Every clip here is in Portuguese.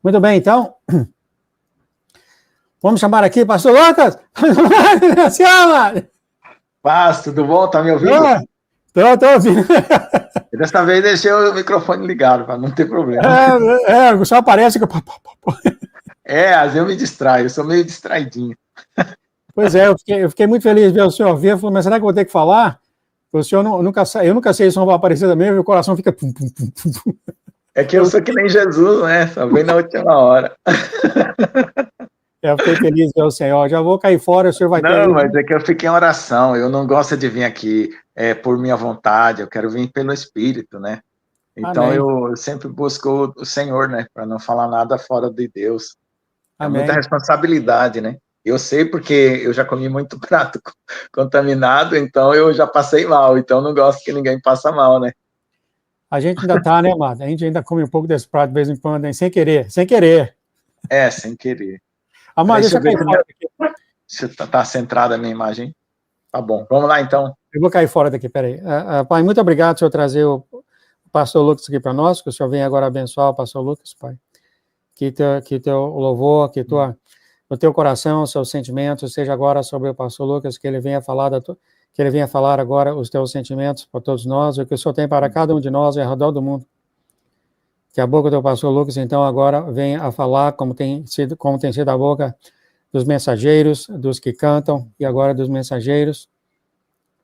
Muito bem, então. Vamos chamar aqui, pastor Lucas. Chama! Paz, tudo bom? Tá me ouvindo? Tô ouvindo. Dessa vez deixei o microfone ligado, para não ter problema. Só aparece que... Às vezes eu me distraio, eu sou meio distraidinho. Pois é, eu fiquei muito feliz de ver o senhor vir. Eu falei, mas será que eu vou ter que falar? O senhor eu nunca sei se não vai aparecer também, meu coração fica... É que eu sou que nem Jesus, né? Só vem na última hora. Eu fiquei feliz de ver o senhor. Já vou cair fora, o senhor vai ter... Não, mas é que eu fiquei em oração. Eu não gosto de vir aqui por minha vontade, eu quero vir pelo Espírito, né? Então Amém. eu sempre busco o Senhor, né? Para não falar nada fora de Deus. É muita Amém. responsabilidade, né? Eu sei porque eu já comi muito prato contaminado, então eu já passei mal. Então não gosto que ninguém passe mal, né? A gente ainda tá, né, Amado? A gente ainda come um pouco desse prato de vez em quando, hein? Sem querer, sem querer. Sem querer. Amado, deixa eu cair fora daqui. Se tá centrada a minha imagem. Tá bom, vamos lá então. Eu vou cair fora daqui, peraí. Pai, muito obrigado por o senhor trazer o pastor Lucas aqui para nós, que o senhor venha agora abençoar o pastor Lucas, Pai. Que teu louvor, o teu coração, os seus sentimentos, seja agora sobre o pastor Lucas, que ele venha falar agora os teus sentimentos para todos nós, o que o senhor tem para cada um de nós ao redor do mundo. Que a boca do pastor Lucas, então, agora venha a falar como tem sido a boca dos mensageiros, dos que cantam, e agora dos mensageiros.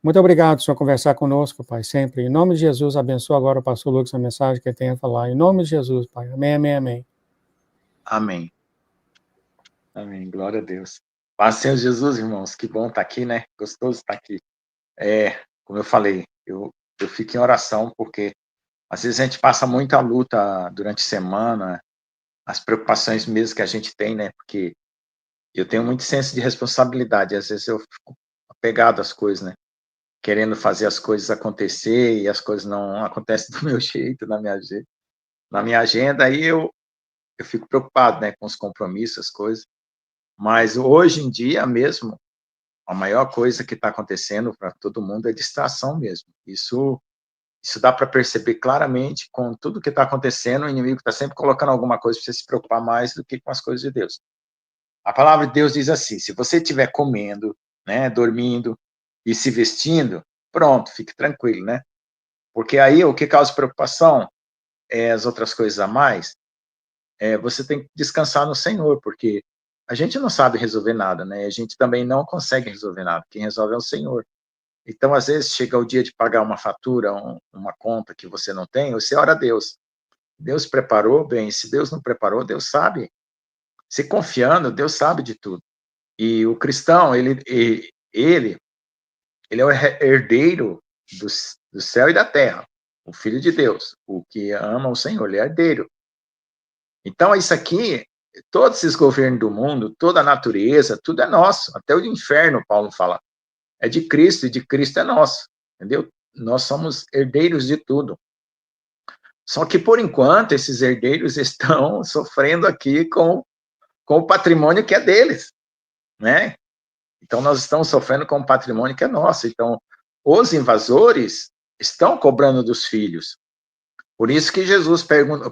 Muito obrigado, senhor, conversar conosco, Pai, sempre. Em nome de Jesus, abençoa agora o pastor Lucas a mensagem que ele tem a falar. Em nome de Jesus, Pai. Amém, amém, amém. Amém. Amém, glória a Deus. Paz, Senhor Jesus, irmãos, que bom estar aqui, né? Gostoso estar aqui. Como eu falei, eu fico em oração, porque às vezes a gente passa muita luta durante a semana, as preocupações mesmo que a gente tem, né? Porque eu tenho muito senso de responsabilidade, às vezes eu fico apegado às coisas, né? Querendo fazer as coisas acontecer e as coisas não acontecem do meu jeito, na minha agenda, aí eu fico preocupado, né, com os compromissos, as coisas. Mas hoje em dia mesmo, a maior coisa que está acontecendo para todo mundo é distração mesmo. Isso dá para perceber claramente com tudo que está acontecendo, o inimigo está sempre colocando alguma coisa para você se preocupar mais do que com as coisas de Deus. A palavra de Deus diz assim: se você estiver comendo, né, dormindo e se vestindo, pronto, fique tranquilo, né? Porque aí o que causa preocupação é as outras coisas a mais. Você tem que descansar no Senhor, porque a gente não sabe resolver nada, né? A gente também não consegue resolver nada. Quem resolve é o Senhor. Então, às vezes, chega o dia de pagar uma fatura, uma conta que você não tem, você ora a Deus. Deus preparou bem. Se Deus não preparou, Deus sabe. Se confiando, Deus sabe de tudo. E o cristão, ele é o herdeiro do céu e da terra, o filho de Deus, o que ama o Senhor, ele é herdeiro. Então, isso aqui, todos esses governos do mundo, toda a natureza, tudo é nosso, até o inferno, Paulo fala, é de Cristo, e de Cristo é nosso, entendeu? Nós somos herdeiros de tudo. Só que, por enquanto, esses herdeiros estão sofrendo aqui com o patrimônio que é deles, né? Então, nós estamos sofrendo com o patrimônio que é nosso. Então, os invasores estão cobrando dos filhos. Por isso que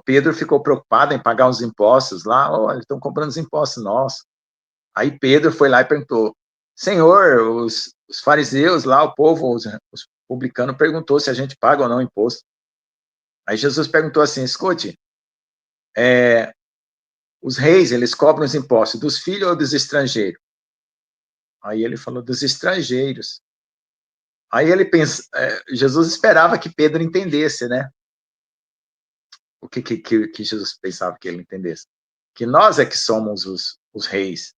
Pedro ficou preocupado em pagar os impostos lá. Olha, estão cobrando os impostos nossos. Aí Pedro foi lá e perguntou: Senhor, os fariseus lá, o povo, os publicanos, perguntou se a gente paga ou não imposto. Aí Jesus perguntou assim: escute, os reis, eles cobram os impostos dos filhos ou dos estrangeiros? Aí ele falou: dos estrangeiros. Aí Jesus esperava que Pedro entendesse, né? O que Jesus pensava que ele entendesse? Que nós é que somos os reis,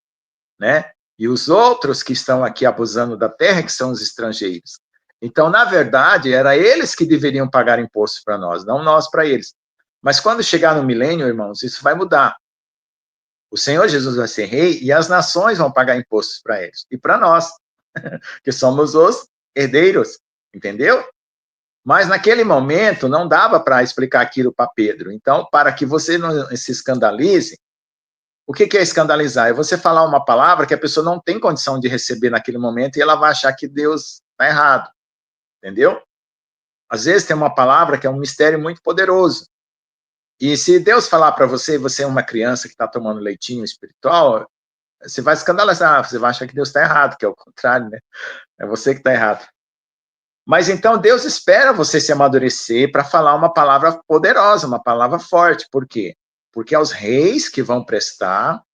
né? E os outros que estão aqui abusando da terra que são os estrangeiros. Então, na verdade, era eles que deveriam pagar impostos para nós, não nós para eles. Mas quando chegar no milênio, irmãos, isso vai mudar. O Senhor Jesus vai ser rei e as nações vão pagar impostos para eles e para nós, que somos os herdeiros, entendeu? Mas naquele momento não dava para explicar aquilo para Pedro. Então, para que você não se escandalize, o que é escandalizar? É você falar uma palavra que a pessoa não tem condição de receber naquele momento e ela vai achar que Deus está errado, entendeu? Às vezes tem uma palavra que é um mistério muito poderoso E se Deus falar para você, você é uma criança que está tomando leitinho espiritual, você vai escandalizar, você vai achar que Deus está errado, que é o contrário, né? É você que está errado. Mas então Deus espera você se amadurecer para falar uma palavra poderosa, uma palavra forte. Por quê? Porque é os reis que vão prestar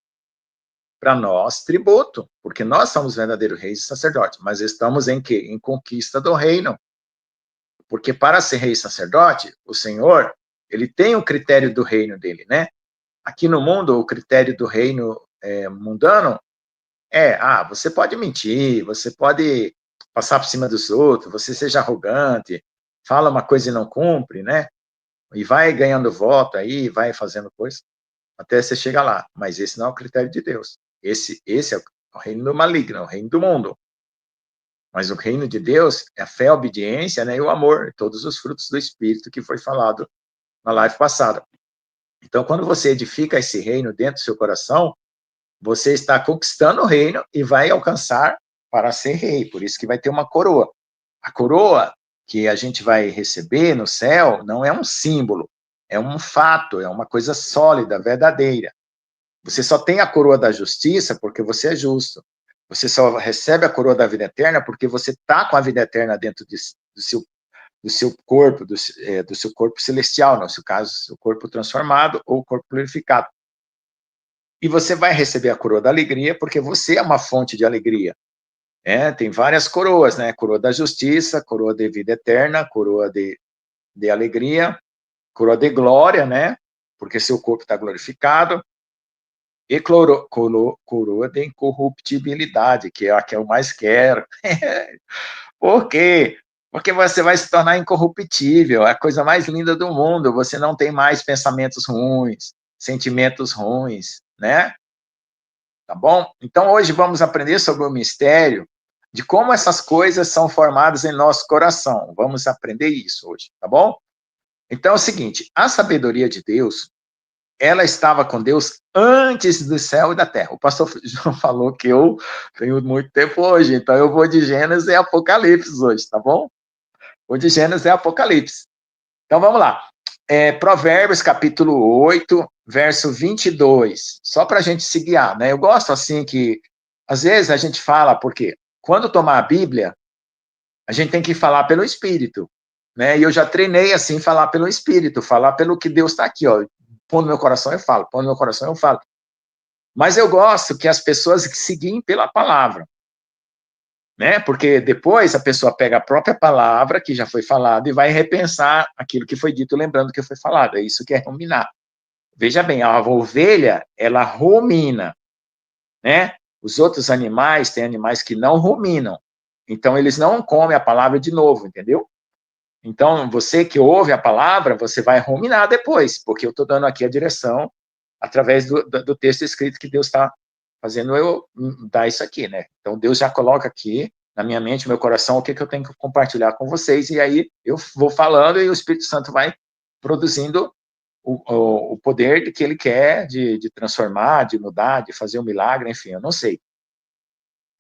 para nós tributo, porque nós somos verdadeiros reis e sacerdotes, mas estamos em quê? Em conquista do reino. Porque para ser rei e sacerdote, o Senhor, ele tem o critério do reino dele, né? Aqui no mundo, o critério do reino mundano você pode mentir, você pode passar por cima dos outros, você seja arrogante, fala uma coisa e não cumpre, né? E vai ganhando voto aí, vai fazendo coisa, até você chegar lá. Mas esse não é o critério de Deus. Esse é o reino do maligno, é o reino do mundo. Mas o reino de Deus é a fé, a obediência, né, e o amor, todos os frutos do Espírito que foi falado na live passada. Então, quando você edifica esse reino dentro do seu coração, você está conquistando o reino e vai alcançar para ser rei. Por isso que vai ter uma coroa. A coroa que a gente vai receber no céu não é um símbolo, é um fato, é uma coisa sólida, verdadeira. Você só tem a coroa da justiça porque você é justo. Você só recebe a coroa da vida eterna porque você está com a vida eterna dentro do seu corpo, do seu corpo celestial, no seu caso, seu corpo transformado ou corpo glorificado. E você vai receber a coroa da alegria porque você é uma fonte de alegria. Tem várias coroas, né? Coroa da justiça, coroa de vida eterna, coroa de alegria, coroa de glória, né? Porque seu corpo está glorificado. E coroa de incorruptibilidade, que é a que eu mais quero. Por quê? Porque você vai se tornar incorruptível, é a coisa mais linda do mundo. Você não tem mais pensamentos ruins, sentimentos ruins, né? Tá bom? Então, hoje vamos aprender sobre o mistério de como essas coisas são formadas em nosso coração. Vamos aprender isso hoje, tá bom? Então, é o seguinte, a sabedoria de Deus, ela estava com Deus antes do céu e da terra. O pastor João falou que eu tenho muito tempo hoje, então eu vou de Gênesis e Apocalipse hoje, tá bom? Vou de Gênesis e Apocalipse. Então vamos lá. Provérbios capítulo 8, verso 22. Só para a gente se guiar, né? Eu gosto assim que, às vezes a gente fala, porque quando tomar a Bíblia, a gente tem que falar pelo Espírito, né? E eu já treinei assim, falar pelo Espírito, falar pelo que Deus está aqui, ó. Põe no meu coração, eu falo. Põe no meu coração, eu falo. Mas eu gosto que as pessoas seguem pela palavra, né? Porque depois a pessoa pega a própria palavra que já foi falada e vai repensar aquilo que foi dito, lembrando que foi falado. É isso que é ruminar. Veja bem, a ovelha, ela rumina, né? Os outros animais, tem animais que não ruminam. Então, eles não comem a palavra de novo, entendeu? Então, você que ouve a palavra, você vai ruminar depois, porque eu estou dando aqui a direção através do texto escrito que Deus está fazendo eu dar isso aqui, né? Então, Deus já coloca aqui na minha mente, no meu coração, o que eu tenho que compartilhar com vocês, e aí eu vou falando e o Espírito Santo vai produzindo o poder que ele quer de transformar, de mudar, de fazer um milagre, enfim, eu não sei.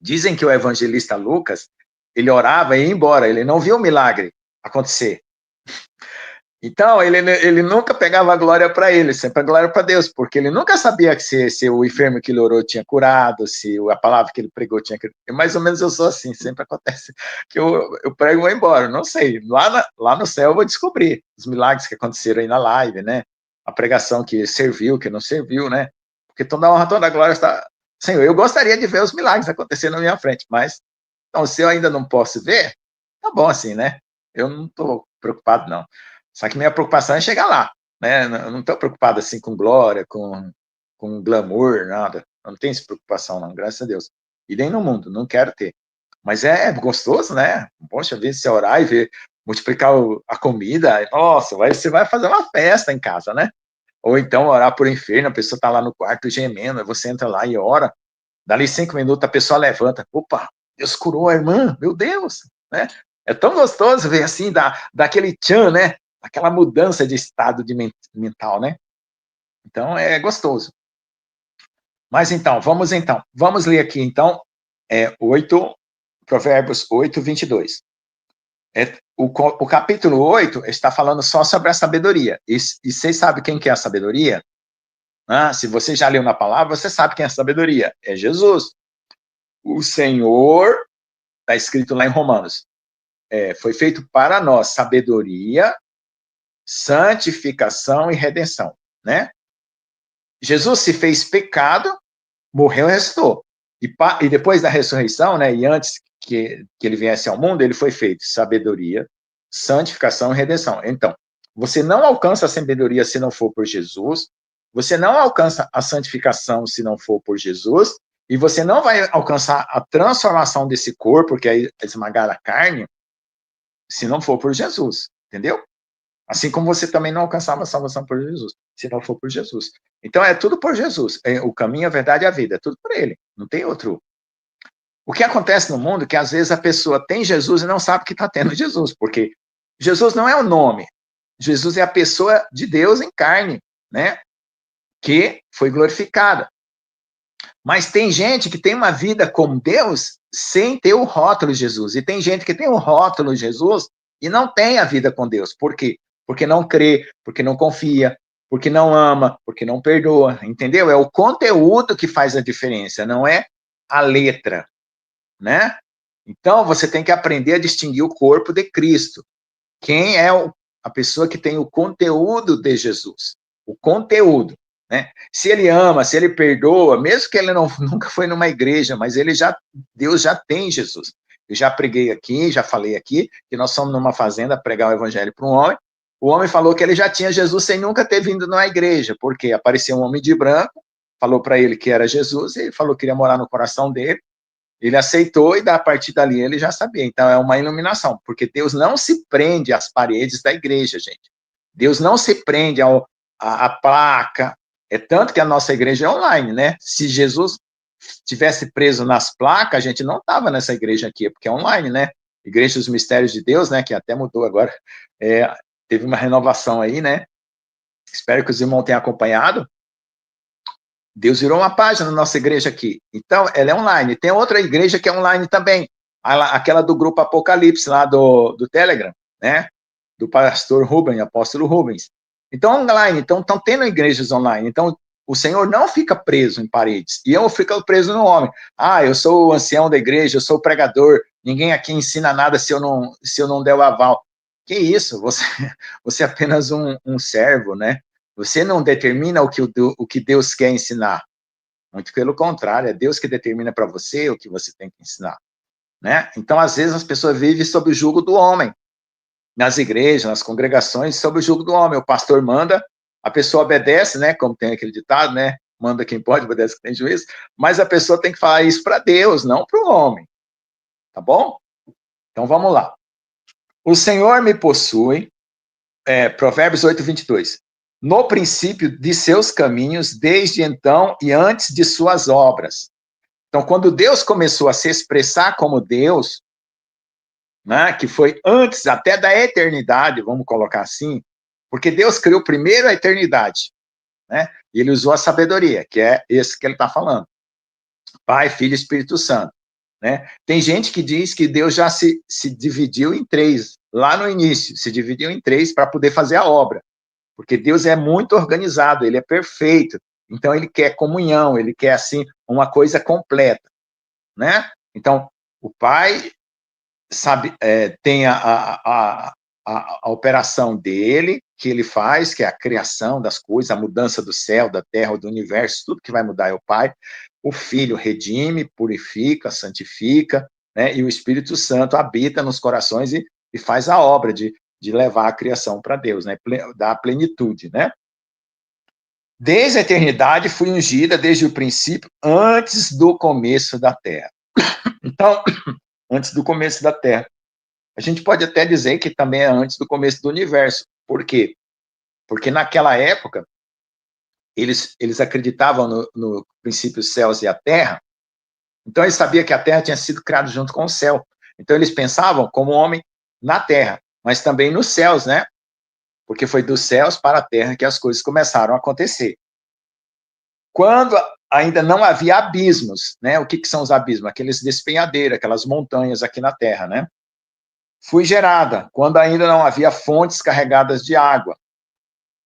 Dizem que o evangelista Lucas, ele orava e ia embora, ele não viu o milagre acontecer. Então, ele nunca pegava a glória para ele, sempre a glória para Deus, porque ele nunca sabia que se o enfermo que ele orou tinha curado, se a palavra que ele pregou tinha curado. Mais ou menos eu sou assim, sempre acontece que eu prego e vou embora, não sei. Lá no céu eu vou descobrir os milagres que aconteceram aí na live, né? A pregação que serviu, que não serviu, né? Porque toda honra, toda glória está... Senhor, eu gostaria de ver os milagres acontecendo na minha frente, mas então, se eu ainda não posso ver, tá bom assim, né? Eu não estou preocupado, não. Só que minha preocupação é chegar lá, né? Eu não estou preocupado assim com glória, com glamour, nada. Eu não tenho essa preocupação, não, graças a Deus. E nem no mundo, não quero ter. Mas é gostoso, né? Poxa, ver se orar e ver, multiplicar a comida, nossa, você vai fazer uma festa em casa, né? Ou então orar por enfermo, a pessoa está lá no quarto gemendo, aí você entra lá e ora, dali 5 minutos a pessoa levanta, opa, Deus curou a irmã, meu Deus, né? É tão gostoso ver assim, daquele tchan, né? Aquela mudança de estado mental, né? Então, é gostoso. Mas então, vamos ler aqui, então, Provérbios 8, 22. O capítulo 8 está falando só sobre a sabedoria. E vocês sabem quem que é a sabedoria? Se você já leu na palavra, você sabe quem é a sabedoria. É Jesus. O Senhor, está escrito lá em Romanos, foi feito para nós sabedoria, santificação e redenção, né? Jesus se fez pecado, morreu e ressuscitou. E depois da ressurreição, né, e antes que ele viesse ao mundo, ele foi feito sabedoria, santificação e redenção. Então, você não alcança a sabedoria se não for por Jesus, você não alcança a santificação se não for por Jesus, e você não vai alcançar a transformação desse corpo, que é esmagar a carne, se não for por Jesus, entendeu? Assim como você também não alcançava a salvação por Jesus, se não for por Jesus. Então, é tudo por Jesus. O caminho, a verdade e a vida. É tudo por ele. Não tem outro. O que acontece no mundo é que, às vezes, a pessoa tem Jesus e não sabe que está tendo Jesus, porque Jesus não é o nome. Jesus é a pessoa de Deus em carne, né? Que foi glorificada. Mas tem gente que tem uma vida com Deus sem ter o rótulo Jesus. E tem gente que tem o rótulo Jesus e não tem a vida com Deus. Por quê? Porque não crê, porque não confia, porque não ama, porque não perdoa, entendeu? É o conteúdo que faz a diferença, não é a letra, né? Então, você tem que aprender a distinguir o corpo de Cristo. Quem é a pessoa que tem o conteúdo de Jesus? O conteúdo, né? Se ele ama, se ele perdoa, mesmo que ele nunca foi numa igreja, mas Deus já tem Jesus. Eu já preguei aqui, já falei aqui, que nós somos numa fazenda pregar o evangelho para um homem. O homem falou que ele já tinha Jesus sem nunca ter vindo numa igreja, porque apareceu um homem de branco, falou para ele que era Jesus, e ele falou que queria morar no coração dele. Ele aceitou e, a partir dali, ele já sabia. Então, é uma iluminação, porque Deus não se prende às paredes da igreja, gente. Deus não se prende à placa. É tanto que a nossa igreja é online, né? Se Jesus tivesse preso nas placas, a gente não estava nessa igreja aqui, porque é online, né? Igreja dos Mistérios de Deus, né? Que até mudou agora. Teve uma renovação aí, né? Espero que os irmãos tenham acompanhado. Deus virou uma página na nossa igreja aqui. Então, ela é online. Tem outra igreja que é online também. Aquela do grupo Apocalipse, lá do Telegram, né? Do pastor Rubens, apóstolo Rubens. Então, online. Então, estão tendo igrejas online. Então, o Senhor não fica preso em paredes. E eu fico preso no homem. Eu sou o ancião da igreja, eu sou o pregador. Ninguém aqui ensina nada se eu não der o aval. Que isso? Você é apenas um servo, né? Você não determina o que Deus quer ensinar. Muito pelo contrário, é Deus que determina para você o que você tem que ensinar, né? Então, às vezes, as pessoas vivem sob o jugo do homem. Nas igrejas, nas congregações, sob o jugo do homem. O pastor manda, a pessoa obedece, né? Como tem aquele ditado, né? Manda quem pode, obedece quem tem juízo. Mas a pessoa tem que falar isso para Deus, não para o homem. Tá bom? Então, vamos lá. O Senhor me possui, Provérbios 8, 22. No princípio de seus caminhos, desde então e antes de suas obras. Então, quando Deus começou a se expressar como Deus, né, que foi antes até da eternidade, vamos colocar assim, porque Deus criou primeiro a eternidade, né, e ele usou a sabedoria, que é esse que ele está falando. Pai, Filho e Espírito Santo. Né? Tem gente que diz que Deus já se dividiu em três, lá no início, se dividiu em três para poder fazer a obra. Porque Deus é muito organizado, ele é perfeito. Então, ele quer comunhão, ele quer, assim, uma coisa completa, né? Então, o Pai, sabe, tem a operação dele, que ele faz, que é a criação das coisas, a mudança do céu, da terra, do universo, tudo que vai mudar é o Pai. O Filho redime, purifica, santifica, né? E o Espírito Santo habita nos corações e faz a obra de levar a criação para Deus, né? Da plenitude, né? Desde a eternidade fui ungida, desde o princípio, antes do começo da terra. Então, antes do começo da terra. A gente pode até dizer que também é antes do começo do universo. Por quê? Porque naquela época, eles acreditavam no princípio dos céus e a terra, então eles sabiam que a terra tinha sido criada junto com o céu. Então eles pensavam como homem na terra, mas também nos céus, né? Porque foi dos céus para a terra que as coisas começaram a acontecer. Quando ainda não havia abismos, né? O que são os abismos? Aqueles despenhadeiros, aquelas montanhas aqui na terra, né? fui gerada, quando ainda não havia fontes carregadas de água.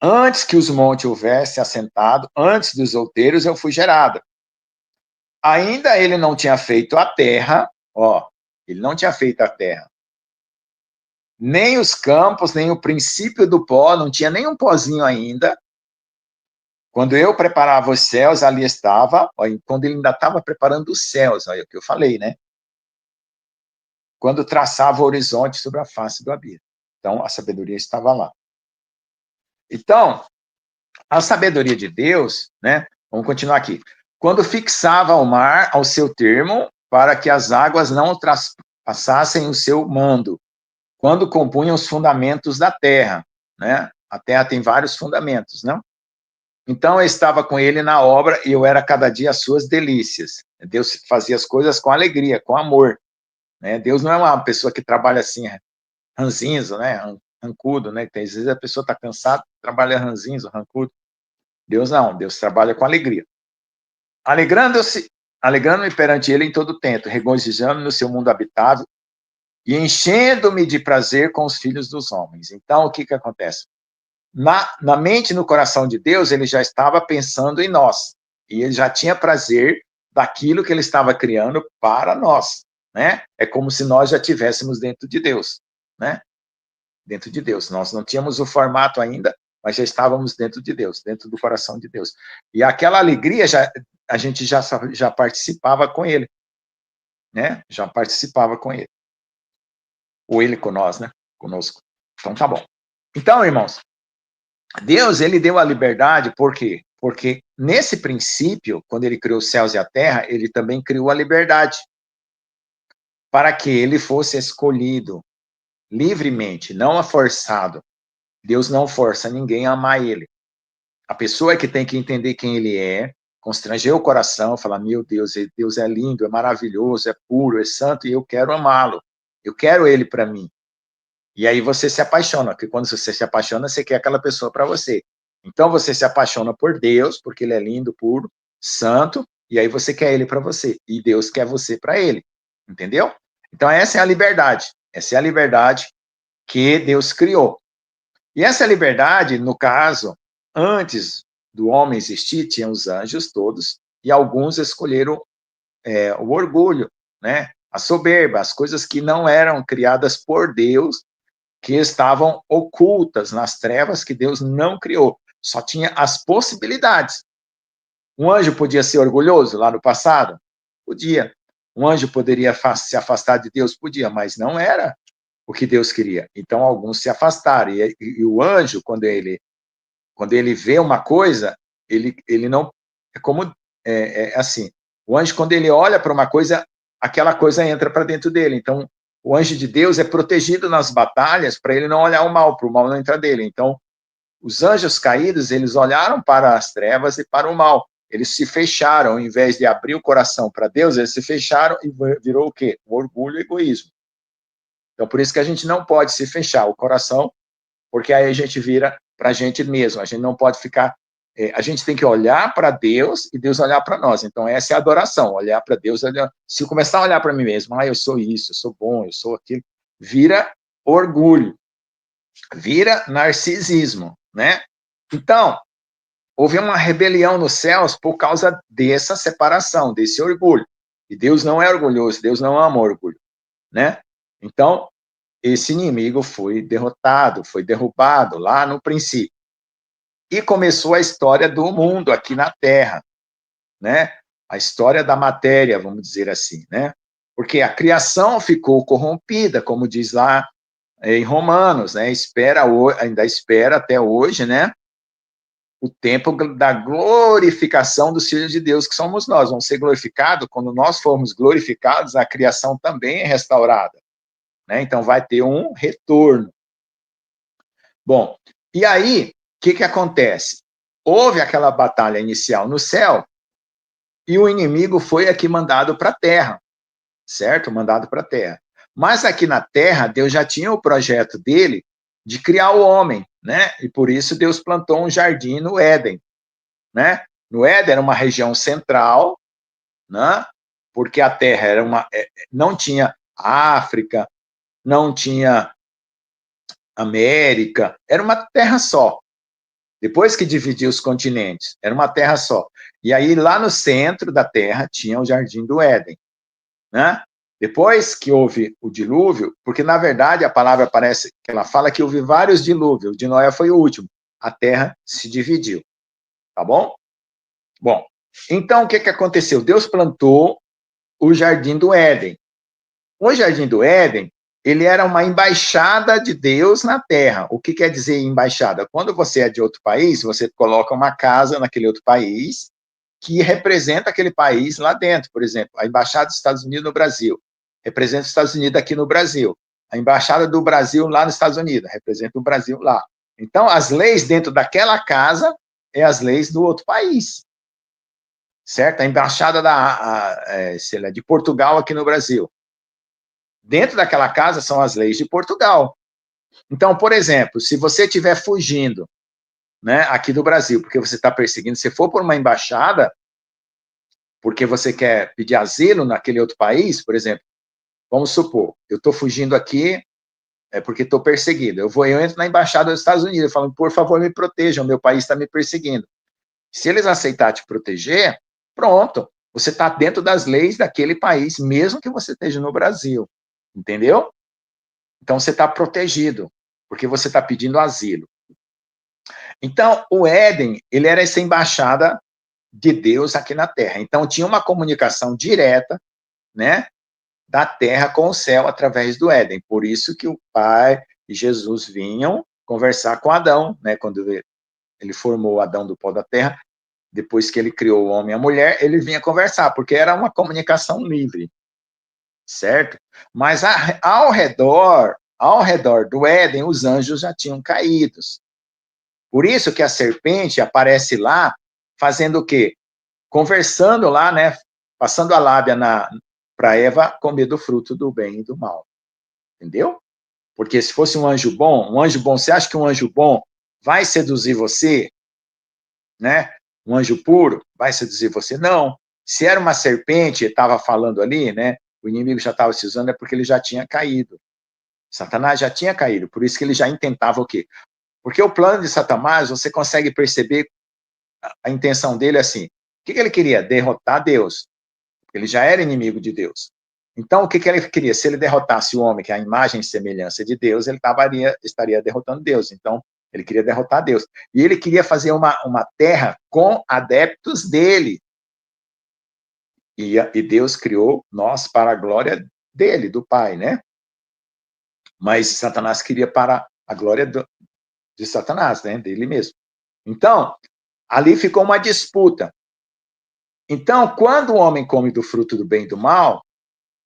Antes que os montes houvessem assentado, antes dos outeiros, eu fui gerada. Ainda ele não tinha feito a terra, ó, ele não tinha feito a terra, nem os campos, nem o princípio do pó, não tinha nem um pozinho ainda. Quando eu preparava os céus, ali estava, ó, quando ele ainda estava preparando os céus, olha o que eu falei, né? Quando traçava o horizonte sobre a face do abismo. Então, a sabedoria estava lá. Então, a sabedoria de Deus, né? Vamos continuar aqui. Quando fixava o mar ao seu termo, para que as águas não traspassassem o seu mando. Quando compunha os fundamentos da terra, né? A terra tem vários fundamentos, não? Então eu estava com ele na obra e eu era cada dia as suas delícias. Deus fazia as coisas com alegria, com amor, né? Deus não é uma pessoa que trabalha assim, ranzinzo, né? Rancudo, né? Às vezes a pessoa está cansada, trabalha ranzinzo, rancudo. Deus não, Deus trabalha com alegria. Alegrando-me perante ele em todo o tempo, regozijando no seu mundo habitável e enchendo-me de prazer com os filhos dos homens. Então, o que acontece? Na mente e no coração de Deus, ele já estava pensando em nós. E ele já tinha prazer daquilo que ele estava criando para nós, né? É como se nós já estivéssemos dentro de Deus, né? Dentro de Deus. Nós não tínhamos o formato ainda, mas já estávamos dentro de Deus, dentro do coração de Deus. E aquela alegria, a gente já participava com ele, né? Já participava com ele. Ou ele com nós, né? Conosco. Então, tá bom. Então, irmãos, Deus, ele deu a liberdade, por quê? Porque nesse princípio, quando ele criou os céus e a terra, ele também criou a liberdade para que ele fosse escolhido livremente, não forçado. Deus não força ninguém a amar ele. A pessoa é que tem que entender quem ele é, constranger o coração, falar, meu Deus, Deus é lindo, é maravilhoso, é puro, é santo, e eu quero amá-lo. Eu quero ele para mim. E aí você se apaixona, porque quando você se apaixona, você quer aquela pessoa para você. Então você se apaixona por Deus, porque ele é lindo, puro, santo, e aí você quer ele para você. E Deus quer você para ele. Entendeu? Então essa é a liberdade. Essa é a liberdade que Deus criou. E essa liberdade, no caso, antes do homem existir, tinham os anjos todos, e alguns escolheram o orgulho, né? A soberba, as coisas que não eram criadas por Deus, que estavam ocultas nas trevas que Deus não criou. Só tinha as possibilidades. Um anjo podia ser orgulhoso lá no passado? Podia. Um anjo poderia se afastar de Deus? Podia, mas não era o que Deus queria. Então, alguns se afastaram. E o anjo, quando ele vê uma coisa, ele não... É como... assim, o anjo, quando ele olha para uma coisa, aquela coisa entra para dentro dele. Então, o anjo de Deus é protegido nas batalhas para ele não olhar o mal, para o mal não entrar dele. Então, os anjos caídos, eles olharam para as trevas e para o mal. Eles se fecharam, ao invés de abrir o coração para Deus, eles se fecharam e virou o quê? O orgulho e o egoísmo. Então, por isso que a gente não pode se fechar o coração, porque aí a gente vira para a gente mesmo. A gente não pode ficar... a gente tem que olhar para Deus e Deus olhar para nós. Então, essa é a adoração, olhar para Deus. Se eu começar a olhar para mim mesmo, eu sou isso, eu sou bom, eu sou aquilo, vira orgulho, vira narcisismo, né? Então, houve uma rebelião nos céus por causa dessa separação, desse orgulho. E Deus não é orgulhoso, Deus não ama orgulho, né? Então, esse inimigo foi derrotado, foi derrubado lá no princípio. E começou a história do mundo aqui na Terra, né? A história da matéria, vamos dizer assim, né? Porque a criação ficou corrompida, como diz lá em Romanos, né? Ainda espera até hoje, né? O tempo da glorificação dos filhos de Deus, que somos nós. Vamos ser glorificados, quando nós formos glorificados, a criação também é restaurada, né? Então vai ter um retorno. Bom, e aí, o que acontece? Houve aquela batalha inicial no céu, e o inimigo foi aqui mandado para a terra, certo? Mandado para a terra. Mas aqui na terra, Deus já tinha o projeto dele de criar o homem, né? E por isso Deus plantou um jardim no Éden, né? No Éden era uma região central, né? Porque a terra era não tinha África, não tinha América, era uma terra só. Depois que dividiu os continentes, era uma terra só. E aí, lá no centro da terra, tinha o Jardim do Éden, né? Depois que houve o dilúvio, porque, na verdade, a palavra parece que ela fala que houve vários dilúvios, o de Noé foi o último. A terra se dividiu, tá bom? Bom, então, o que aconteceu? Deus plantou o Jardim do Éden. O Jardim do Éden, ele era uma embaixada de Deus na Terra. O que quer dizer embaixada? Quando você é de outro país, você coloca uma casa naquele outro país que representa aquele país lá dentro. Por exemplo, a embaixada dos Estados Unidos no Brasil representa os Estados Unidos aqui no Brasil. A embaixada do Brasil lá nos Estados Unidos representa o Brasil lá. Então, as leis dentro daquela casa é as leis do outro país, certo? A embaixada de Portugal aqui no Brasil. Dentro daquela casa são as leis de Portugal. Então, por exemplo, se você estiver fugindo, né, aqui do Brasil, porque você está perseguindo, se for por uma embaixada, porque você quer pedir asilo naquele outro país, por exemplo, vamos supor, eu estou fugindo aqui porque estou perseguido. Eu entro na embaixada dos Estados Unidos, eu falo, por favor, me protejam, meu país está me perseguindo. Se eles aceitarem te proteger, pronto, você está dentro das leis daquele país, mesmo que você esteja no Brasil, entendeu? Então, você está protegido, porque você está pedindo asilo. Então, o Éden, ele era essa embaixada de Deus aqui na Terra. Então, tinha uma comunicação direta, né, da Terra com o céu através do Éden. Por isso que o Pai e Jesus vinham conversar com Adão, né, quando ele formou Adão do pó da terra, depois que ele criou o homem e a mulher, ele vinha conversar, porque era uma comunicação livre, certo? Mas ao redor do Éden, os anjos já tinham caído. Por isso que a serpente aparece lá, fazendo o quê? Conversando lá, né? Passando a lábia para Eva comer do fruto do bem e do mal. Entendeu? Porque se fosse um anjo bom, você acha que um anjo bom vai seduzir você? Né? Um anjo puro vai seduzir você? Não. Se era uma serpente, estava falando ali, né? O inimigo já estava se usando, é porque ele já tinha caído. Satanás já tinha caído, por isso que ele já intentava o quê? Porque o plano de Satanás, você consegue perceber a intenção dele assim. O que ele queria? Derrotar Deus. Ele já era inimigo de Deus. Então, o que ele queria? Se ele derrotasse o homem, que é a imagem e semelhança de Deus, ele estaria derrotando Deus. Então, ele queria derrotar Deus. E ele queria fazer uma terra com adeptos dele. E Deus criou nós para a glória dele, do Pai, né? Mas Satanás queria para a glória de Satanás, né? Dele mesmo. Então, ali ficou uma disputa. Então, quando o homem come do fruto do bem e do mal,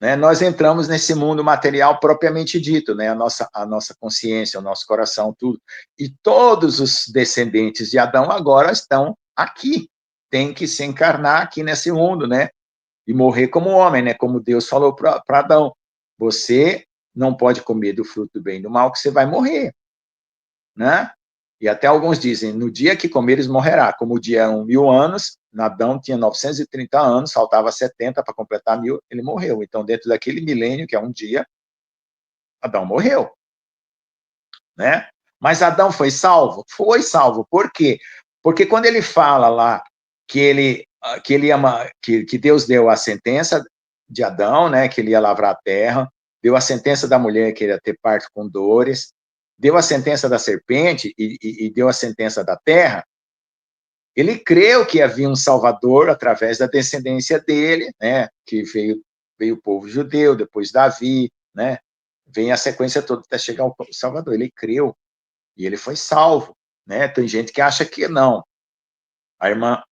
né, nós entramos nesse mundo material propriamente dito, né, a nossa consciência, o nosso coração, tudo. E todos os descendentes de Adão agora estão aqui, tem que se encarnar aqui nesse mundo, né, e morrer como homem, né, como Deus falou para Adão. Você não pode comer do fruto do bem e do mal, que você vai morrer, né? E até alguns dizem, no dia que comeres, morrerá. Como o dia é 1.000 anos, Adão tinha 930 anos, faltava 70 para completar 1.000, ele morreu. Então, dentro daquele milênio, que é um dia, Adão morreu, né? Mas Adão foi salvo? Foi salvo. Por quê? Porque quando ele fala lá que Deus deu a sentença de Adão, né, que ele ia lavrar a terra, deu a sentença da mulher que ia ter parto com dores, deu a sentença da serpente e deu a sentença da terra, ele creu que havia um Salvador através da descendência dele, né, que veio o povo judeu, depois Davi, né, vem a sequência toda até chegar ao Salvador. Ele creu e ele foi salvo, né? Tem gente que acha que não. A irmã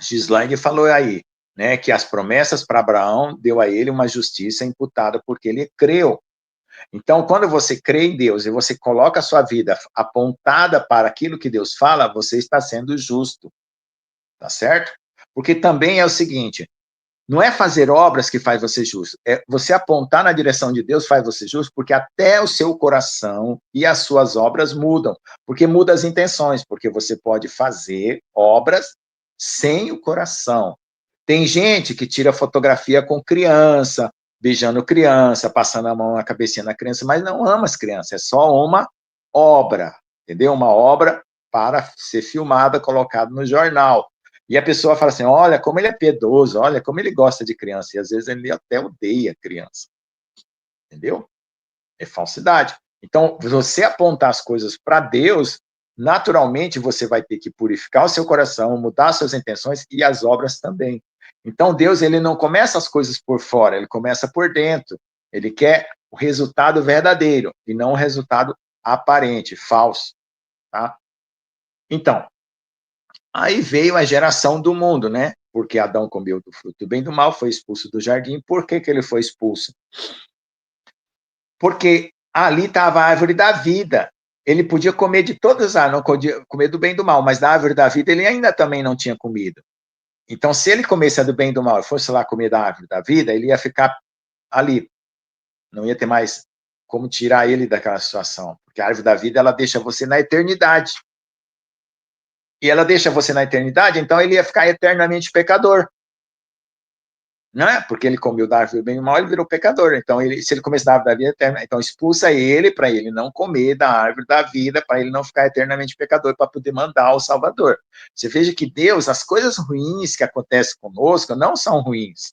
Gislaine falou aí, né, que as promessas para Abraão deu a ele uma justiça imputada porque ele creu. Então, quando você crê em Deus e você coloca a sua vida apontada para aquilo que Deus fala, você está sendo justo, tá certo? Porque também é o seguinte, não é fazer obras que faz você justo, é você apontar na direção de Deus faz você justo, porque até o seu coração e as suas obras mudam, porque muda as intenções, porque você pode fazer obras sem o coração. Tem gente que tira fotografia com criança, beijando criança, passando a mão na cabecinha da criança, mas não ama as crianças, é só uma obra, entendeu? Uma obra para ser filmada, colocada no jornal. E a pessoa fala assim, olha como ele é piedoso, olha como ele gosta de criança, e às vezes ele até odeia criança, entendeu? É falsidade. Então, você apontar as coisas para Deus, naturalmente você vai ter que purificar o seu coração, mudar as suas intenções e as obras também. Então, Deus, ele não começa as coisas por fora, ele começa por dentro. Ele quer o resultado verdadeiro e não o resultado aparente, falso, tá? Então, aí veio a geração do mundo, né? Porque Adão comeu do fruto do bem e do mal, foi expulso do jardim. Por que ele foi expulso? Porque ali estava a árvore da vida. Ele podia comer de todas as, não podia comer do bem e do mal, mas da árvore da vida ele ainda também não tinha comido. Então, se ele comesse a do bem e do mal e fosse lá comer da árvore da vida, ele ia ficar ali. Não ia ter mais como tirar ele daquela situação. Porque a árvore da vida, ela deixa você na eternidade. E ela deixa você na eternidade, então ele ia ficar eternamente pecador. Não é? Porque ele comeu da árvore do bem e do mal, ele virou pecador. Então, se ele comesse da árvore da vida eterna, então expulsa ele para ele não comer da árvore da vida, para ele não ficar eternamente pecador, para poder mandar o Salvador. Você veja que Deus, as coisas ruins que acontecem conosco não são ruins.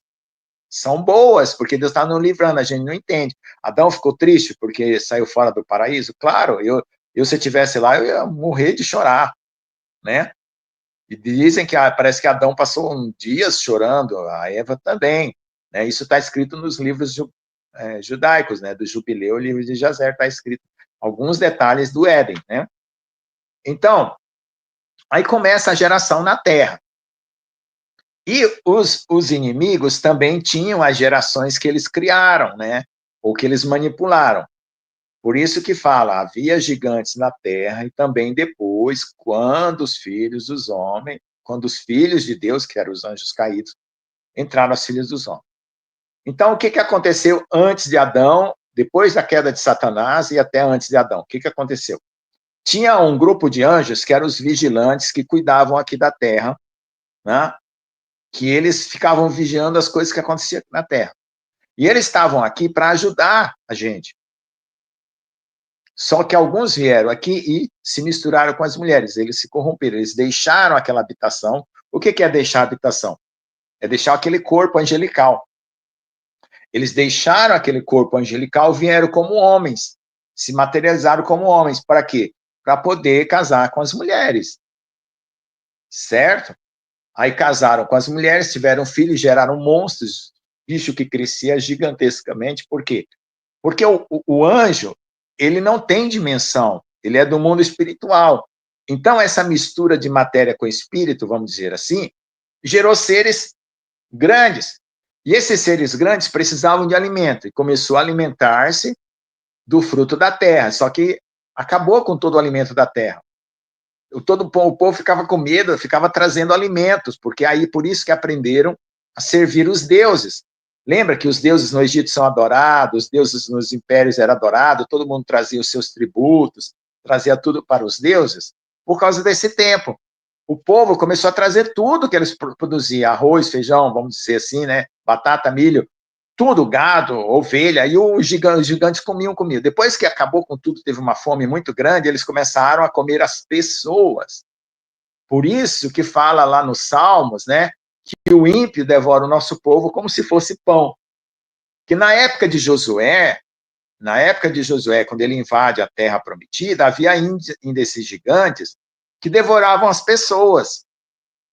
São boas, porque Deus está nos livrando, a gente não entende. Adão ficou triste porque saiu fora do paraíso? Claro, se eu estivesse lá, eu ia morrer de chorar, né? E dizem que parece que Adão passou dias chorando, a Eva também, né? Isso está escrito nos livros judaicos, né? Do Jubileu, o livro de Jazer, está escrito alguns detalhes do Éden, né? Então, aí começa a geração na Terra. E os inimigos também tinham as gerações que eles criaram, né? Ou que eles manipularam. Por isso que fala, havia gigantes na terra, e também depois, quando os filhos dos homens, quando os filhos de Deus, que eram os anjos caídos, entraram os filhos dos homens. Então, o que aconteceu antes de Adão, depois da queda de Satanás e até antes de Adão? O que aconteceu? Tinha um grupo de anjos que eram os vigilantes que cuidavam aqui da terra, né? Que eles ficavam vigiando as coisas que aconteciam aqui na terra. E eles estavam aqui para ajudar a gente. Só que alguns vieram aqui e se misturaram com as mulheres, eles se corromperam, eles deixaram aquela habitação. O que é deixar a habitação? É deixar aquele corpo angelical. Eles deixaram aquele corpo angelical, vieram como homens, se materializaram como homens. Para quê? Para poder casar com as mulheres. Certo? Aí casaram com as mulheres, tiveram filhos, geraram monstros, bicho que crescia gigantescamente. Por quê? Porque o anjo, ele não tem dimensão, ele é do mundo espiritual. Então, essa mistura de matéria com espírito, vamos dizer assim, gerou seres grandes. E esses seres grandes precisavam de alimento, e começou a alimentar-se do fruto da terra, só que acabou com todo o alimento da terra. O povo ficava com medo, ficava trazendo alimentos, porque aí por isso que aprenderam a servir os deuses. Lembra que os deuses no Egito são adorados, os deuses nos impérios eram adorados, todo mundo trazia os seus tributos, trazia tudo para os deuses? Por causa desse tempo. O povo começou a trazer tudo que eles produziam, arroz, feijão, vamos dizer assim, né? Batata, milho, tudo, gado, ovelha, e os gigantes comiam. Depois que acabou com tudo, teve uma fome muito grande, eles começaram a comer as pessoas. Por isso que fala lá nos Salmos, né, que o ímpio devora o nosso povo como se fosse pão. Que na época de Josué, quando ele invade a terra prometida, havia ainda esses gigantes que devoravam as pessoas,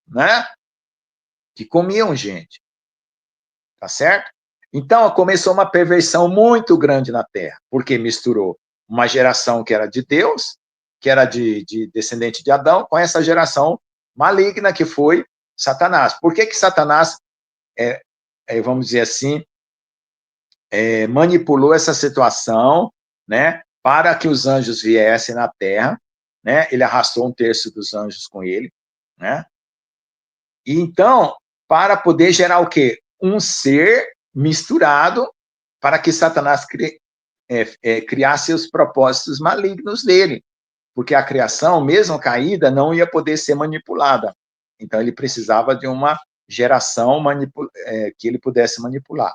né? Que comiam gente. Tá certo? Então, começou uma perversão muito grande na terra, porque misturou uma geração que era de Deus, que era de descendente de Adão, com essa geração maligna que foi Satanás. Por que Satanás, vamos dizer assim, manipulou essa situação, né, para que os anjos viessem na terra, né? Ele arrastou 1/3 dos anjos com ele, né? E então, para poder gerar o quê? Um ser misturado para que Satanás criasse os propósitos malignos dele, porque a criação, mesmo caída, não ia poder ser manipulada. Então, ele precisava de uma geração que ele pudesse manipular.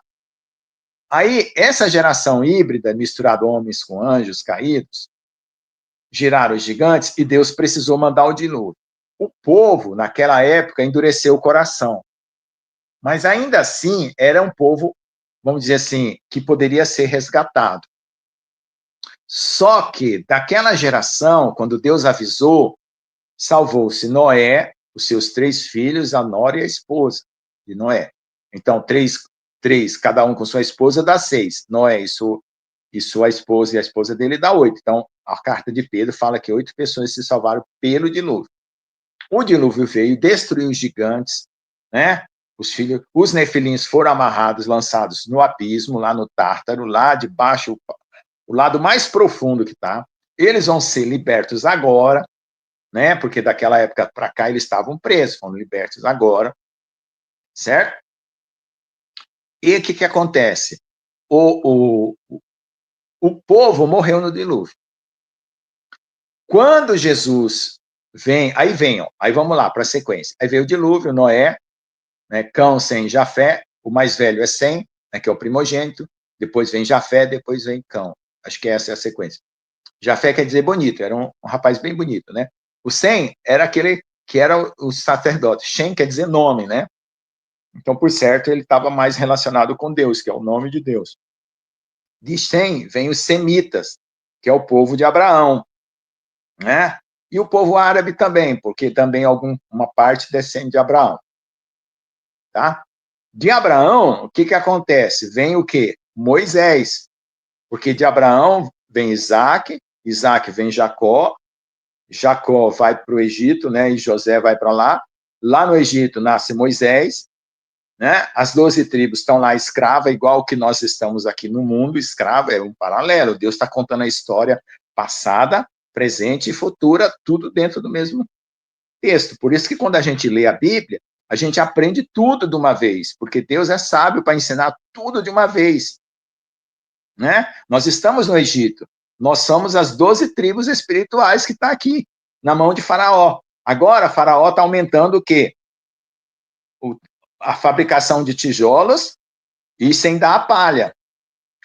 Aí, essa geração híbrida, misturado homens com anjos caídos, geraram os gigantes e Deus precisou mandar o dilúvio. O povo, naquela época, endureceu o coração. Mas ainda assim, era um povo, vamos dizer assim, que poderia ser resgatado. Só que, daquela geração, quando Deus avisou, salvou-se Noé, os seus 3 filhos, a nora e a esposa de Noé. Então, três, cada um com sua esposa, dá 6. Noé e sua esposa e a esposa dele dá 8. Então, a carta de Pedro fala que 8 pessoas se salvaram pelo dilúvio. O dilúvio veio, destruiu os gigantes, né? Os nefilins foram amarrados, lançados no abismo, lá no Tártaro, lá de baixo, o lado mais profundo que está. Eles vão ser libertos agora, né? Porque daquela época para cá eles estavam presos, foram libertos agora, certo? E o que acontece? O povo morreu no dilúvio. Quando Jesus vem, aí vamos lá para a sequência. Aí veio o dilúvio, Noé, né, Cão, Sem, Jafé, o mais velho é Sem, né, que é o primogênito, depois vem Jafé, depois vem Cão. Acho que essa é a sequência. Jafé quer dizer bonito, era um rapaz bem bonito, né? O Sem era aquele que era o sacerdote. Shem quer dizer nome, né? Então, por certo, ele estava mais relacionado com Deus, que é o nome de Deus. De Sem vem os semitas, que é o povo de Abraão, né? E o povo árabe também, porque também uma parte descende de Abraão. Tá? De Abraão, o que acontece? Vem o quê? Moisés. Porque de Abraão vem Isaac, Isaac vem Jacó, Jacó vai para o Egito, né? E José vai para lá. Lá no Egito nasce Moisés, né? As 12 tribos estão lá escrava, igual que nós estamos aqui no mundo, escrava, é um paralelo. Deus está contando a história passada, presente e futura, tudo dentro do mesmo texto. Por isso que quando a gente lê a Bíblia, a gente aprende tudo de uma vez, porque Deus é sábio para ensinar tudo de uma vez, né? Nós estamos no Egito, nós somos as 12 tribos espirituais que estão aqui, na mão de Faraó. Agora, Faraó está aumentando o quê? A fabricação de tijolos e sem dar a palha.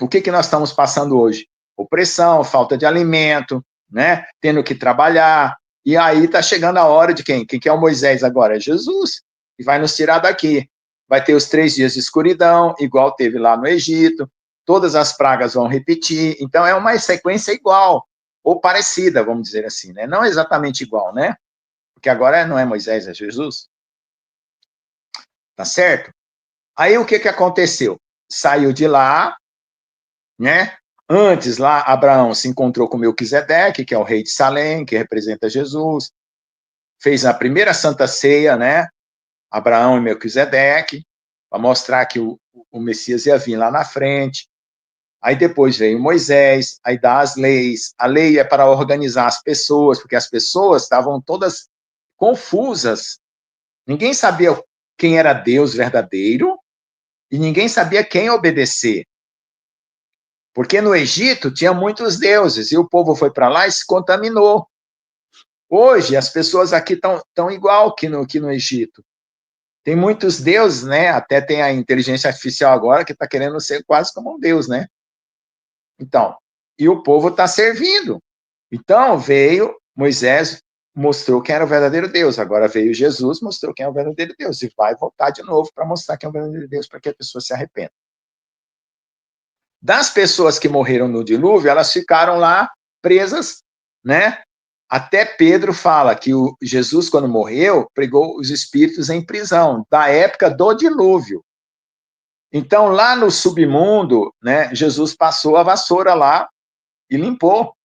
O que nós estamos passando hoje? Opressão, falta de alimento, né? Tendo que trabalhar. E aí está chegando a hora de quem? Quem que é o Moisés agora? É Jesus, que vai nos tirar daqui. Vai ter os 3 dias de escuridão, igual teve lá no Egito. Todas as pragas vão repetir. Então, é uma sequência igual, ou parecida, vamos dizer assim, né? Não exatamente igual, né? Porque agora não é Moisés, é Jesus. Tá certo? Aí, o que aconteceu? Saiu de lá, né? Antes, lá, Abraão se encontrou com Melquisedeque, que é o rei de Salém, que representa Jesus. Fez a primeira Santa Ceia, né? Abraão e Melquisedeque, para mostrar que o Messias ia vir lá na frente. Aí depois veio Moisés, aí dá as leis. A lei é para organizar as pessoas, porque as pessoas estavam todas confusas. Ninguém sabia quem era Deus verdadeiro e ninguém sabia quem obedecer. Porque no Egito tinha muitos deuses, e o povo foi para lá e se contaminou. Hoje, as pessoas aqui estão igual que no Egito. Tem muitos deuses, né? Até tem a inteligência artificial agora que está querendo ser quase como um deus, né? Então, e o povo está servindo. Então, veio Moisés, mostrou quem era o verdadeiro Deus. Agora veio Jesus, mostrou quem é o verdadeiro Deus. E vai voltar de novo para mostrar quem é o verdadeiro Deus, para que a pessoa se arrependa. Das pessoas que morreram no dilúvio, elas ficaram lá presas, né? Até Pedro fala que Jesus, quando morreu, pregou os espíritos em prisão, da época do dilúvio. Então, lá no submundo, né, Jesus passou a vassoura lá e limpou.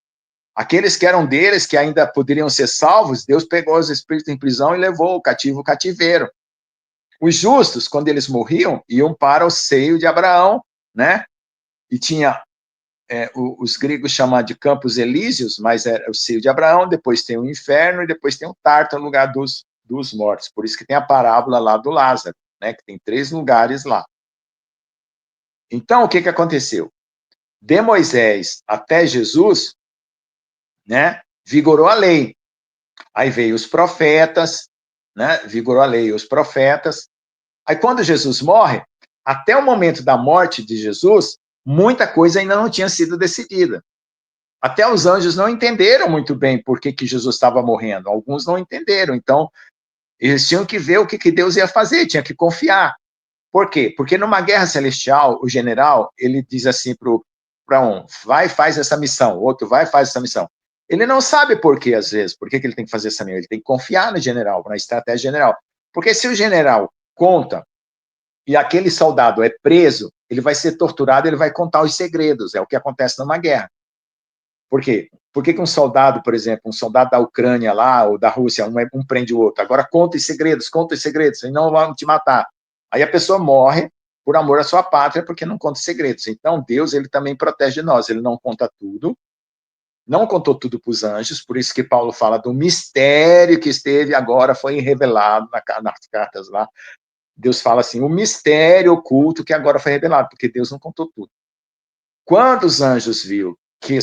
Aqueles que eram deles, que ainda poderiam ser salvos, Deus pegou os espíritos em prisão e levou o cativeiro. Os justos, quando eles morriam, iam para o seio de Abraão, né? E tinha, os gregos chamam de Campos Elíseos, mas era o seio de Abraão, depois tem o inferno e depois tem o Tártaro, no lugar dos mortos. Por isso que tem a parábola lá do Lázaro, né? Que tem 3 lugares lá. Então, o que aconteceu? De Moisés até Jesus, né, vigorou a lei. Aí veio os profetas, né, vigorou a lei, os profetas. Aí quando Jesus morre, até o momento da morte de Jesus, muita coisa ainda não tinha sido decidida. Até os anjos não entenderam muito bem por que Jesus estava morrendo. Alguns não entenderam. Então, eles tinham que ver o que Deus ia fazer, tinha que confiar. Por quê? Porque numa guerra celestial, o general, ele diz assim para um, vai, faz essa missão, o outro vai, faz essa missão. Ele não sabe por quê, às vezes, por que ele tem que fazer essa missão. Ele tem que confiar no general, na estratégia general. Porque se o general conta e aquele soldado é preso, ele vai ser torturado, ele vai contar os segredos. É o que acontece numa guerra. Por quê? Por que um soldado, por exemplo, um soldado da Ucrânia lá, ou da Rússia, um prende o outro? Agora conta os segredos, e não vão te matar. Aí a pessoa morre por amor à sua pátria, porque não conta os segredos. Então, Deus, ele também protege nós, ele não conta tudo, não contou tudo para os anjos, por isso que Paulo fala do mistério que esteve agora, foi revelado nas cartas lá. Deus fala assim, o mistério oculto que agora foi revelado, porque Deus não contou tudo. Quando os anjos viram que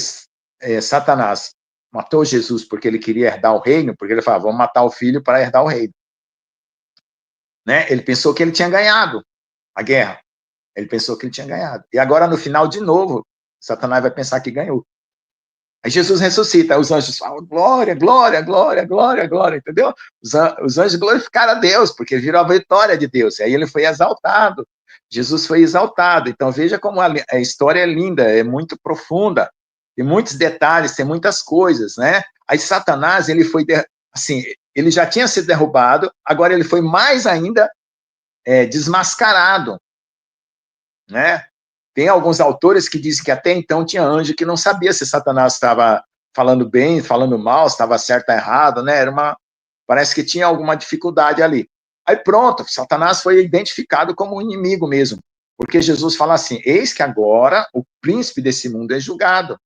Satanás matou Jesus porque ele queria herdar o reino, porque ele falava, vamos matar o filho para herdar o reino. Né? Ele pensou que ele tinha ganhado a guerra. Ele pensou que ele tinha ganhado. E agora, no final, de novo, Satanás vai pensar que ganhou. Aí Jesus ressuscita, aí os anjos falam, glória, glória, glória, glória, glória, entendeu? Os anjos glorificaram a Deus, porque viram a vitória de Deus, e aí ele foi exaltado, Jesus foi exaltado, então veja como a história é linda, é muito profunda, tem muitos detalhes, tem muitas coisas, né? Aí Satanás, ele foi, assim, ele já tinha sido derrubado, agora ele foi mais ainda desmascarado, né? Tem alguns autores que dizem que até então tinha anjo que não sabia se Satanás estava falando bem, falando mal, se estava certo ou errado, né? Parece que tinha alguma dificuldade ali. Aí pronto, Satanás foi identificado como um inimigo mesmo, porque Jesus fala assim, eis que agora o príncipe desse mundo é julgado.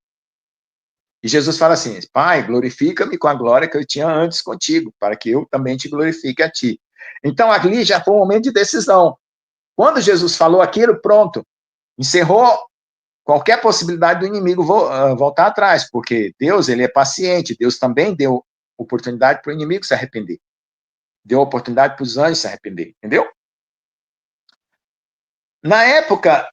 E Jesus fala assim, Pai, glorifica-me com a glória que eu tinha antes contigo, para que eu também te glorifique a ti. Então ali já foi um momento de decisão. Quando Jesus falou aquilo, pronto, encerrou qualquer possibilidade do inimigo voltar atrás, porque Deus, ele é paciente, Deus também deu oportunidade para o inimigo se arrepender, deu oportunidade para os anjos se arrepender, entendeu? Na época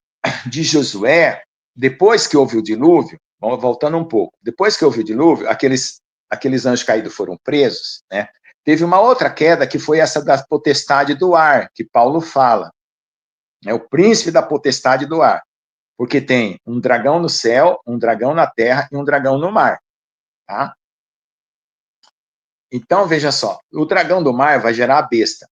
de Josué, depois que houve o dilúvio, vamos voltando um pouco, depois que houve o dilúvio, aqueles anjos caídos foram presos, né? Teve uma outra queda que foi essa da potestade do ar, que Paulo fala, é o príncipe da potestade do ar. Porque tem um dragão no céu, um dragão na terra e um dragão no mar, tá? Então, veja só, o dragão do mar vai gerar a besta,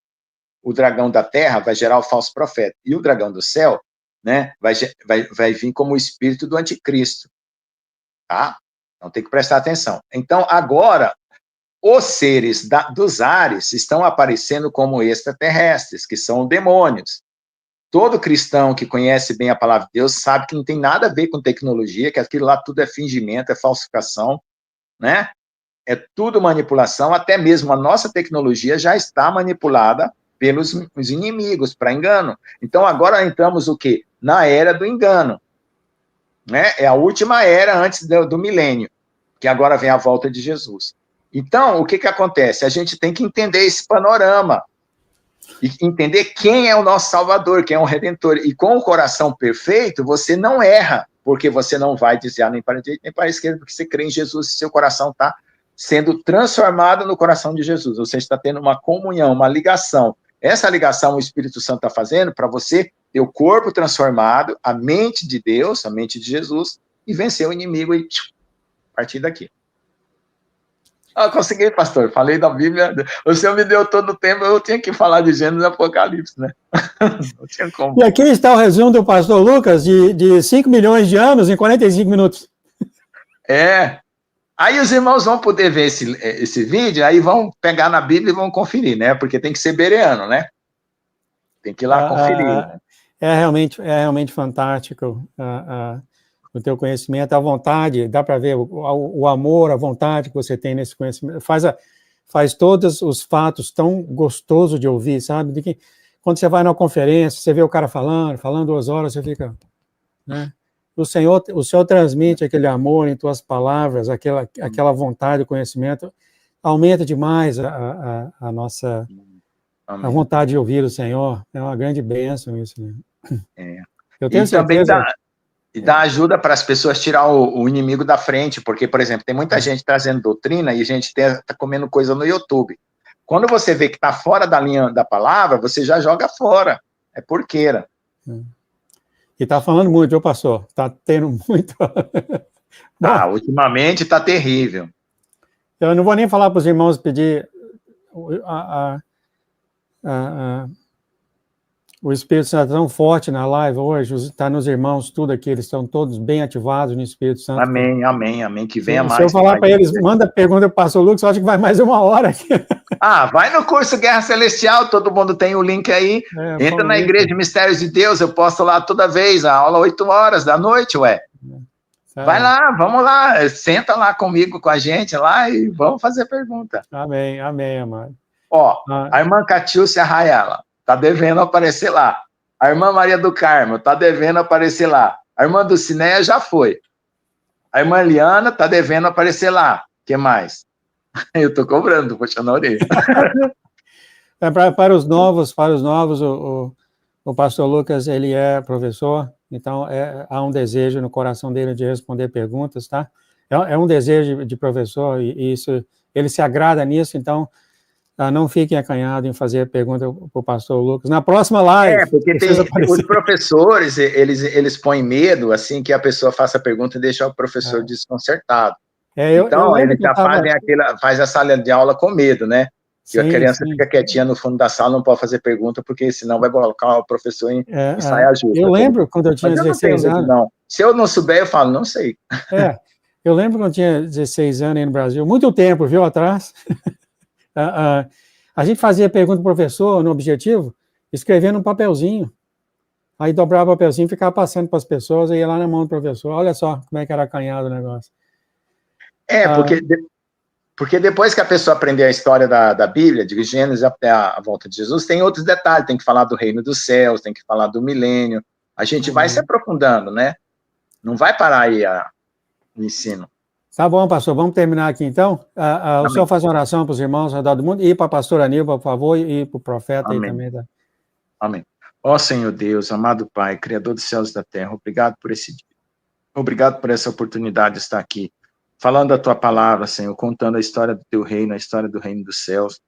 o dragão da terra vai gerar o falso profeta, e o dragão do céu, né, vai vir como o espírito do anticristo, tá? Então, tem que prestar atenção. Então, agora, os seres dos ares estão aparecendo como extraterrestres, que são demônios. Todo cristão que conhece bem a palavra de Deus sabe que não tem nada a ver com tecnologia, que aquilo lá tudo é fingimento, é falsificação, né? É tudo manipulação, até mesmo a nossa tecnologia já está manipulada pelos inimigos, para engano. Então, agora entramos o quê? Na era do engano, né? É a última era antes do milênio, que agora vem a volta de Jesus. Então, o que acontece? A gente tem que entender esse panorama, e entender quem é o nosso Salvador, quem é o Redentor. E com o coração perfeito, você não erra, porque você não vai desviar nem para a direita nem para a esquerda, porque você crê em Jesus e seu coração está sendo transformado no coração de Jesus. Você está tendo uma comunhão, uma ligação. Essa ligação o Espírito Santo está fazendo para você ter o corpo transformado, a mente de Deus, a mente de Jesus, e vencer o inimigo e partir daqui. Consegui, pastor. Falei da Bíblia. O Senhor me deu todo o tempo, eu tinha que falar de Gênesis e Apocalipse, né? Não tinha como. E aqui está o resumo do pastor Lucas de 5 milhões de anos em 45 minutos. Aí os irmãos vão poder ver esse vídeo, aí vão pegar na Bíblia e vão conferir, né? Porque tem que ser bereano, né? Tem que ir lá conferir. É realmente fantástico o teu conhecimento, a vontade, dá para ver o amor, a vontade que você tem nesse conhecimento, faz todos os fatos tão gostoso de ouvir, sabe? De que quando você vai numa conferência, você vê o cara falando 2 horas, você fica, né? O Senhor transmite aquele amor em tuas palavras, aquela vontade, o conhecimento, aumenta demais a nossa a vontade de ouvir o Senhor. É uma grande bênção isso, né? Eu tenho certeza. E dá ajuda para as pessoas tirar o inimigo da frente, porque, por exemplo, tem muita gente trazendo doutrina e a gente está comendo coisa no YouTube. Quando você vê que está fora da linha da palavra, você já joga fora. É porqueira. E está falando muito, viu, pastor? Está tendo muito... Tá, ultimamente está terrível. Eu não vou nem falar para os irmãos pedir o Espírito Santo é tão forte na live hoje, está nos irmãos, tudo aqui, eles estão todos bem ativados no Espírito Santo. Amém, amém, amém, que venha mais. Se eu falar para eles, manda pergunta para o pastor Lucas, eu acho que vai mais 1 hora aqui. Vai no curso Guerra Celestial, todo mundo tem o link aí, entra na Igreja de Mistérios de Deus, eu posto lá toda vez, a aula 8 horas da noite, Vai lá, vamos lá, senta lá comigo, com a gente lá e vamos fazer pergunta. Amém, amém, amado. A irmã Catiúcia Rayala tá devendo aparecer lá. A irmã Maria do Carmo tá devendo aparecer lá. A irmã Dulcineia já foi. A irmã Liana tá devendo aparecer lá. O que mais? Eu tô cobrando, puxando a orelha. Para os novos, o pastor Lucas, ele é professor, então há um desejo no coração dele de responder perguntas, tá? É um desejo de professor e isso, ele se agrada nisso, então não fiquem acanhados em fazer pergunta para o pastor Lucas. Na próxima live... porque os professores, eles põem medo, assim, que a pessoa faça a pergunta e deixa o professor desconcertado. Então, eles já faz a sala de aula com medo, né? Que a criança fica quietinha no fundo da sala, não pode fazer pergunta, porque senão vai colocar o professor em saia justa. Eu lembro quando eu tinha 16 anos... Não. Se eu não souber, eu falo, não sei. Eu lembro quando eu tinha 16 anos aí no Brasil, muito tempo, viu, atrás... A gente fazia pergunta para o professor, no objetivo, escrevendo um papelzinho. Aí dobrava o papelzinho, ficava passando para as pessoas, e ia lá na mão do professor. Olha só como é que era acanhado o negócio. Porque depois que a pessoa aprender a história da Bíblia, de Gênesis até a volta de Jesus, tem outros detalhes, tem que falar do reino dos céus, tem que falar do milênio. A gente vai se aprofundando, né? Não vai parar aí o ensino. Tá bom, pastor, vamos terminar aqui então. O senhor faz uma oração para os irmãos ao redor do mundo, e para a pastora Nilva, por favor, e para o profeta aí também. Tá? Amém. Ó Senhor Deus, amado Pai, Criador dos céus e da terra, obrigado por esse dia. Obrigado por essa oportunidade de estar aqui, falando a tua palavra, Senhor, contando a história do teu reino, a história do reino dos céus.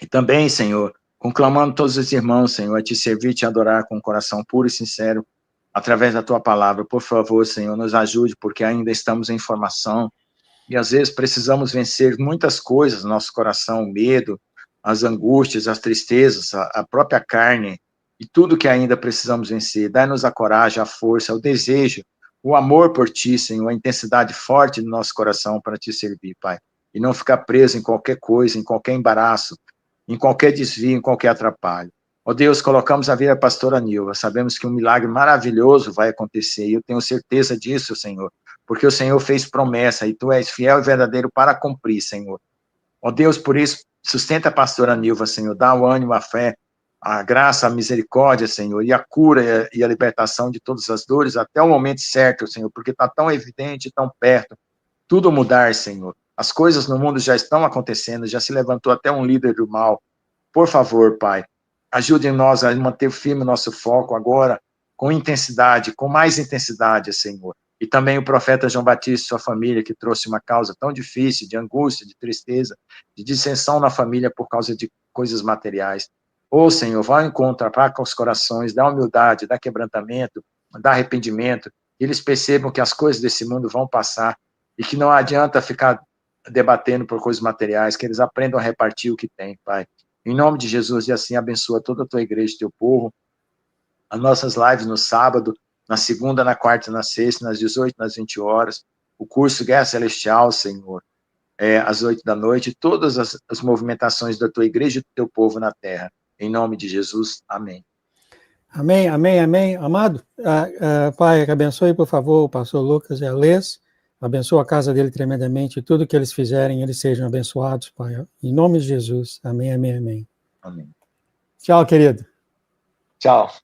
E também, Senhor, conclamando todos os irmãos, Senhor, a te servir e te adorar com um coração puro e sincero, através da tua palavra. Por favor, Senhor, nos ajude, porque ainda estamos em formação e às vezes precisamos vencer muitas coisas no nosso coração, o medo, as angústias, as tristezas, a própria carne e tudo que ainda precisamos vencer. Dai-nos a coragem, a força, o desejo, o amor por ti, Senhor, a intensidade forte do nosso coração para te servir, Pai. E não ficar preso em qualquer coisa, em qualquer embaraço, em qualquer desvio, em qualquer atrapalho. Ó Deus, colocamos a vida da pastora Nilva, sabemos que um milagre maravilhoso vai acontecer, e eu tenho certeza disso, Senhor, porque o Senhor fez promessa, e tu és fiel e verdadeiro para cumprir, Senhor. Ó Deus, por isso, sustenta a pastora Nilva, Senhor, dá o ânimo, a fé, a graça, a misericórdia, Senhor, e a cura e a libertação de todas as dores, até o momento certo, Senhor, porque está tão evidente, tão perto, tudo mudar, Senhor. As coisas no mundo já estão acontecendo, já se levantou até um líder do mal. Por favor, Pai, ajude nós a manter firme o nosso foco agora, com intensidade, com mais intensidade, Senhor. E também o profeta João Batista e sua família, que trouxe uma causa tão difícil, de angústia, de tristeza, de dissensão na família por causa de coisas materiais. Ô, Senhor, vá ao encontro, aplaca os corações, dá humildade, dá quebrantamento, dá arrependimento, que eles percebam que as coisas desse mundo vão passar e que não adianta ficar debatendo por coisas materiais, que eles aprendam a repartir o que tem, Pai. Em nome de Jesus, e assim abençoa toda a tua igreja, teu povo, as nossas lives no sábado, na segunda, na quarta e na sexta, nas 18, nas 20 horas, o curso Guerra Celestial, Senhor, às 8 da noite, todas as movimentações da tua igreja e do teu povo na terra. Em nome de Jesus, amém. Amém, amém, amém. Amado, Pai, abençoe, por favor, o pastor Lucas e a Lês, abençoa a casa dele tremendamente, tudo que eles fizerem, eles sejam abençoados, Pai. Em nome de Jesus, amém, amém, amém. Amém. Tchau, querido. Tchau.